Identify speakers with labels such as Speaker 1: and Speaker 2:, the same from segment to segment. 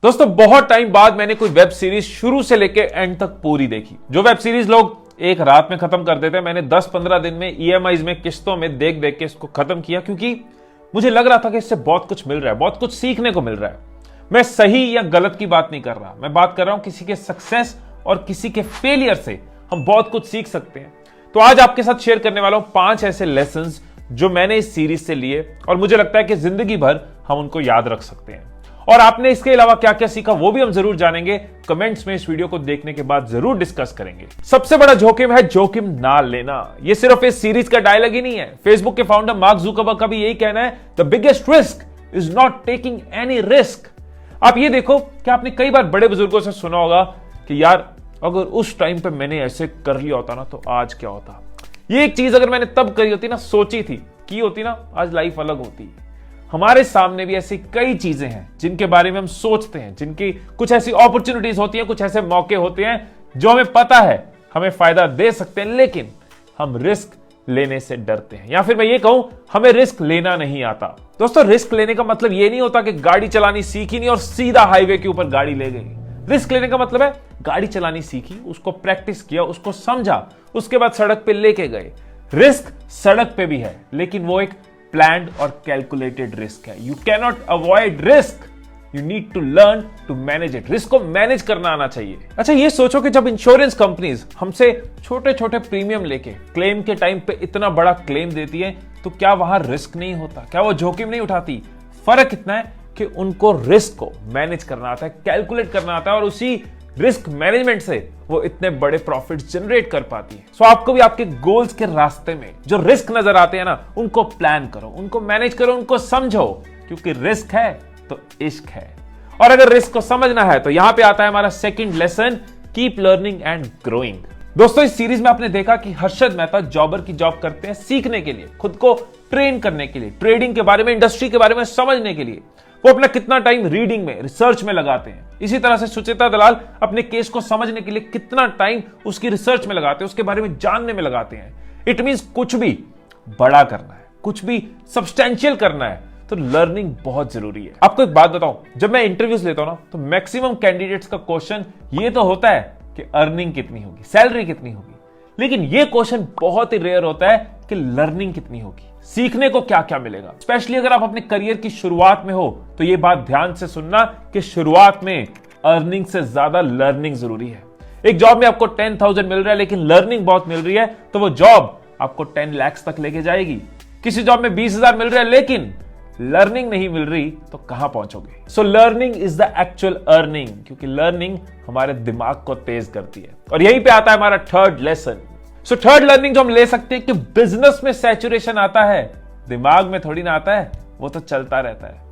Speaker 1: दोस्तों बहुत टाइम बाद मैंने कोई वेब सीरीज शुरू से लेके एंड तक पूरी देखी। जो वेब सीरीज लोग एक रात में खत्म कर देते हैं, मैंने 10-15 दिन में ईएमआईज में किस्तों में देख देख के इसको खत्म किया, क्योंकि मुझे लग रहा था कि इससे बहुत कुछ मिल रहा है, बहुत कुछ सीखने को मिल रहा है। मैं सही या गलत की बात नहीं कर रहा, मैं बात कर रहा हूं किसी के सक्सेस और किसी के फेलियर से हम बहुत कुछ सीख सकते हैं। तो आज आपके साथ शेयर करने वाला हूं 5 ऐसे लेसन्स जो मैंने इस सीरीज से लिए और मुझे लगता है कि जिंदगी भर हम उनको याद रख सकते हैं। और आपने इसके अलावा क्या क्या सीखा वो भी हम जरूर जानेंगे। कमेंट्स में इस वीडियो को देखने के बाद जरूर डिस्कस करेंगे। सबसे बड़ा जोखिम है जोखिम ना लेना। ये सिर्फ इस सीरीज का डायलॉग ही नहीं है, फेसबुक के फाउंडर मार्क जुकरबर्ग का भी यही कहना है, the biggest risk is not taking any risk. आप ये देखो कि आपने कई बार बड़े बुजुर्गों से सुना होगा कि यार अगर उस टाइम पे मैंने ऐसे कर लिया होता ना तो आज क्या होता। ये एक चीज अगर मैंने तब करी होती ना, सोची थी, की होती ना, आज लाइफ अलग होती। हमारे सामने भी ऐसी कई चीजें हैं जिनके बारे में हम सोचते हैं, जिनकी कुछ ऐसी अपॉर्चुनिटीज होती हैं, कुछ ऐसे मौके होते हैं जो हमें पता है हमें फायदा दे सकते हैं, लेकिन हम रिस्क लेने से डरते हैं, या फिर मैं ये कहूं हमें रिस्क लेना नहीं आता। दोस्तों रिस्क लेने का मतलब ये नहीं होता कि गाड़ी चलानी सीखी नहीं और सीधा हाईवे के ऊपर गाड़ी ले गई। रिस्क लेने का मतलब है गाड़ी चलानी सीखी, उसको प्रैक्टिस किया, उसको समझा, उसके बाद सड़क पे लेके गए। रिस्क सड़क पे भी है, लेकिन वो एक प्लान्ड और कैलकुलेटेड रिस्क है। You cannot avoid risk, you need to learn to manage it. Risk को मैनेज करना आना चाहिए। अच्छा ये सोचो कि जब इंश्योरेंस कंपनीज हमसे छोटे छोटे प्रीमियम लेके क्लेम के टाइम पे इतना बड़ा क्लेम देती है, तो क्या वहां रिस्क नहीं होता? क्या वो जोखिम नहीं उठाती? फर्क इतना है कि उनको रिस्क को मैनेज करना आता है, कैलकुलेट करना आता है, और उसी रिस्क मैनेजमेंट से वो इतने बड़े प्रॉफिट्स जनरेट कर पाती है। सो आपको भी आपके गोल्स के रास्ते में जो रिस्क नजर आते हैं ना, उनको प्लान करो, उनको मैनेज करो, उनको समझो, क्योंकि रिस्क है तो इश्क है। और अगर रिस्क को समझना है तो यहां पे आता है हमारा second lesson, keep learning and growing. दोस्तों इस सीरीज में आपने देखा कि हर्षद मेहता जॉबर की जॉब करते हैं सीखने के लिए, खुद को ट्रेन करने के लिए, ट्रेडिंग के बारे में, इंडस्ट्री के बारे में समझने के लिए। वो अपना कितना टाइम रीडिंग में, रिसर्च में लगाते हैं। इसी तरह से सुचेता दलाल अपने केस को समझने के लिए कितना टाइम उसकी रिसर्च में लगाते हैं, उसके बारे में जानने में लगाते हैं। इट मींस कुछ भी बड़ा करना है, कुछ भी सब्सटैंशियल करना है तो लर्निंग बहुत जरूरी है। आपको एक बात बताऊं, जब मैं इंटरव्यूज लेता हूं ना, तो मैक्सिमम कैंडिडेट्स का क्वेश्चन ये तो होता है कि अर्निंग कितनी होगी, सैलरी कितनी होगी, लेकिन ये क्वेश्चन बहुत ही रेयर होता है कि लर्निंग कितनी होगी, सीखने को क्या क्या मिलेगा। स्पेशली अगर आप अपने करियर की शुरुआत में हो तो ये बात ध्यान से सुनना कि शुरुआत में अर्निंग से ज्यादा लर्निंग जरूरी है। एक जॉब में आपको 10,000 मिल रहा है लेकिन लर्निंग बहुत मिल रही है, तो वो जॉब आपको 10 लाख तक लेके जाएगी। किसी जॉब में 20,000 मिल रहा है लेकिन लर्निंग नहीं मिल रही, तो कहां पहुंचोगे? So learning is the actual earning, क्योंकि लर्निंग हमारे दिमाग को तेज करती है। और यहीं पे आता है हमारा third lesson. So third learning जो हम ले सकते हैं कि बिजनेस में सैचुरेशन आता है, दिमाग में थोड़ी ना आता है, वो तो चलता रहता है।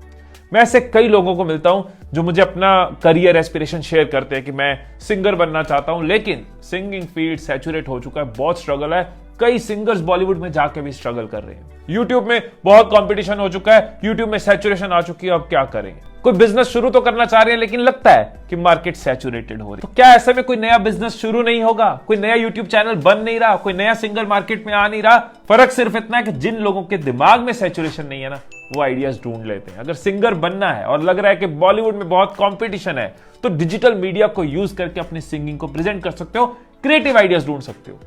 Speaker 1: मैं ऐसे कई लोगों को मिलता हूं जो मुझे अपना करियर एस्पिरेशन शेयर करते हैं कि मैं सिंगर बनना चाहता हूं, लेकिन सिंगिंग फील्ड सैचुरेट हो चुका है, बहुत स्ट्रगल है। कई सिंगर्स बॉलीवुड में जाके भी स्ट्रगल कर रहे हैं। यूट्यूब में बहुत कंपटीशन हो चुका है, यूट्यूब में सैचुरेशन आ चुकी है, अब क्या करें? कोई बिजनेस शुरू तो करना चाह रहे हैं लेकिन लगता है कि मार्केट सैचुरेटेड हो रही है। तो क्या ऐसे में कोई नया बिजनेस शुरू नहीं होगा? कोई नया यूट्यूब चैनल बन नहीं रहा? कोई नया सिंगर मार्केट में आ नहीं रहा? फर्क सिर्फ इतना है कि जिन लोगों के दिमाग में सैचुरेशन नहीं है ना, वो आइडियाज ढूंढ लेते हैं। अगर सिंगर बनना है और लग रहा है कि बॉलीवुड में बहुत कॉम्पिटिशन है, तो डिजिटल मीडिया को यूज करके अपनी सिंगिंग को प्रेजेंट कर सकते हो, क्रिएटिव आइडियाज ढूंढ सकते हो,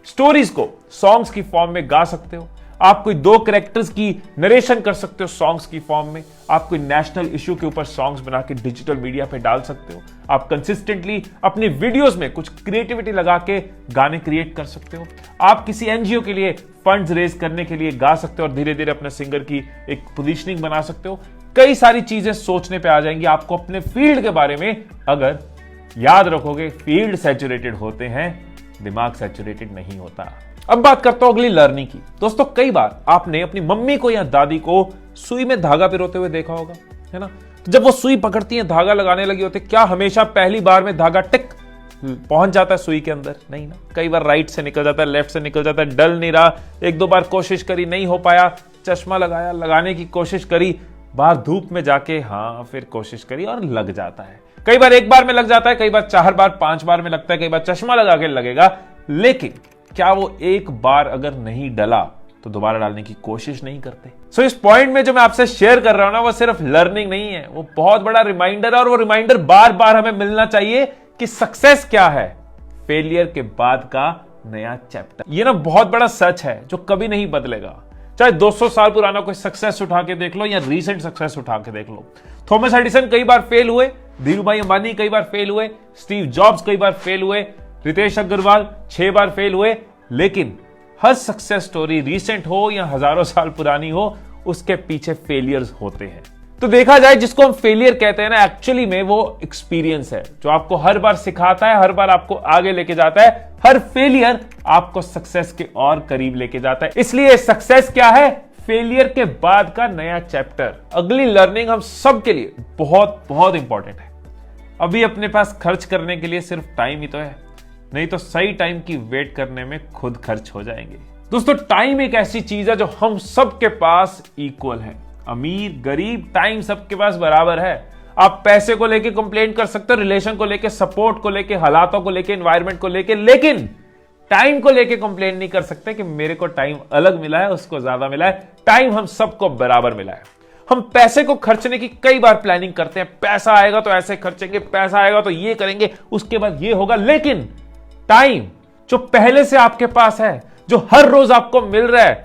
Speaker 1: स्टोरीज को सॉन्ग्स की फॉर्म में गा सकते हो। आप कोई 2 कैरेक्टर्स की नरेशन कर सकते हो सॉन्ग्स की फॉर्म में। आप कोई नेशनल इश्यू के ऊपर सॉन्ग्स बना के डिजिटल मीडिया पे डाल सकते हो। आप कंसिस्टेंटली अपनी वीडियोस में कुछ क्रिएटिविटी लगा के गाने क्रिएट कर सकते हो। आप किसी एनजीओ के लिए फंड्स रेज करने के लिए गा सकते हो और धीरे धीरे अपने सिंगर की एक पोजीशनिंग बना सकते हो। कई सारी चीजें सोचने पे आ जाएंगी आपको अपने फील्ड के बारे में, अगर याद रखोगे फील्ड सैचुरेटेड होते हैं, दिमाग सैचुरेटेड नहीं होता। अब बात करता हूं अगली लर्निंग की। दोस्तों कई बार आपने अपनी मम्मी को या दादी को सुई में धागा पिरोते हुए देखा होगा, है ना? तो जब वो सुई पकड़ती है, धागा लगाने लगी होती है, क्या हमेशा पहली बार में धागा टिक पहुंच जाता है सुई के अंदर? नहीं ना, कई बार राइट से निकल जाता है, लेफ्ट से निकल जाता है, डल नहीं रहा। 1-2 बार कोशिश करी, नहीं हो पाया, चश्मा लगाया, लगाने की कोशिश करी, बाहर धूप में जाके हाँ फिर कोशिश करी और लग जाता है। कई बार 1 बार में लग जाता है, कई बार 4 बार 5 बार में लगता है, कई बार चश्मा लगा के लगेगा। लेकिन क्या वो 1 बार अगर नहीं डला तो दोबारा डालने की कोशिश नहीं करते। सो इस पॉइंट में जो मैं आपसे शेयर कर रहा हूं ना, वो सिर्फ लर्निंग नहीं है, वो बहुत बड़ा रिमाइंडर है, और वो रिमाइंडर बार बार हमें मिलना चाहिए कि सक्सेस क्या है, फेलियर के बाद का नया चैप्टर। ये ना बहुत बड़ा सच है जो कभी नहीं बदलेगा। चाहे 200 साल पुराना कोई सक्सेस उठा के देख लो या रीसेंट सक्सेस उठा के देख लो। थॉमस एडिसन कई बार फेल हुए, धीरूभाई अंबानी कई बार फेल हुए, स्टीव जॉब्स कई बार फेल हुए, रितेश अग्रवाल 6 बार फेल हुए, लेकिन हर सक्सेस स्टोरी रीसेंट हो या हजारों साल पुरानी हो, उसके पीछे फेलियर्स होते हैं। तो देखा जाए, जिसको हम फेलियर कहते हैं ना, एक्चुअली में वो एक्सपीरियंस है जो आपको हर बार सिखाता है, हर बार आपको आगे लेके जाता है। हर फेलियर आपको सक्सेस के और करीब लेके जाता है। इसलिए सक्सेस क्या है? फेलियर के बाद का नया चैप्टर। अगली लर्निंग हम सब के लिए बहुत बहुत इंपॉर्टेंट है। अभी अपने पास खर्च करने के लिए सिर्फ टाइम ही तो है, नहीं तो सही टाइम की वेट करने में खुद खर्च हो जाएंगे। दोस्तों, टाइम एक ऐसी चीज है जो हम सबके पास इक्वल है। अमीर गरीब, टाइम सबके पास बराबर है। आप पैसे को लेके कंप्लेंट कर सकते हो, रिलेशन को लेके, सपोर्ट को लेके, हालातों को लेके, एनवायरमेंट को लेके, लेकिन टाइम को लेके कंप्लेंट नहीं कर सकते कि मेरे को टाइम अलग मिला है, उसको ज्यादा मिला है। टाइम हम सबको बराबर मिला है। हम पैसे को खर्चने की कई बार प्लानिंग करते हैं, पैसा आएगा तो ऐसे खर्चेंगे, पैसा आएगा तो ये करेंगे, उसके बाद ये होगा, लेकिन टाइम जो पहले से आपके पास है, जो हर रोज आपको मिल रहा है,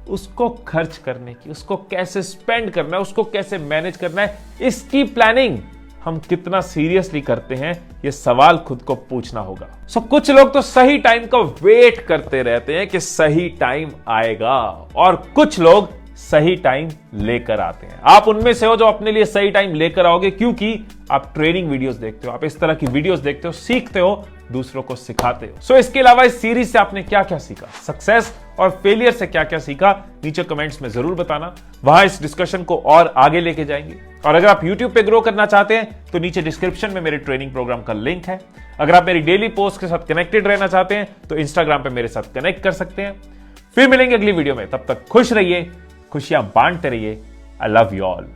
Speaker 1: उसको खर्च करने की, उसको कैसे स्पेंड करना है, उसको कैसे मैनेज करना है, इसकी प्लानिंग हम कितना सीरियसली करते हैं, यह सवाल खुद को पूछना होगा। कुछ लोग तो सही टाइम का वेट करते रहते हैं कि सही टाइम आएगा, और कुछ लोग सही टाइम लेकर आते हैं। आप उनमें से हो जो अपने लिए सही टाइम लेकर आओगे, क्योंकि आप ट्रेनिंग वीडियोस देखते हो, आप इस तरह की वीडियोस देखते हो, सीखते हो, दूसरों को सिखाते हो। इसके अलावा इस सीरीज से आपने क्या क्या सीखा, सक्सेस और फेलियर से क्या क्या सीखा, नीचे कमेंट्स में जरूर बताना। वहां इस डिस्कशन को और आगे लेके जाएंगे। और अगर आप YouTube पे ग्रो करना चाहते हैं तो नीचे डिस्क्रिप्शन में मेरे ट्रेनिंग प्रोग्राम का लिंक है। अगर आप मेरी डेली पोस्ट के साथ कनेक्टेड रहना चाहते हैं तो Instagram पे मेरे साथ कनेक्ट कर सकते हैं। फिर मिलेंगे अगली वीडियो में, तब तक खुश रहिए, खुशियां बांटते रहिए। I love you all.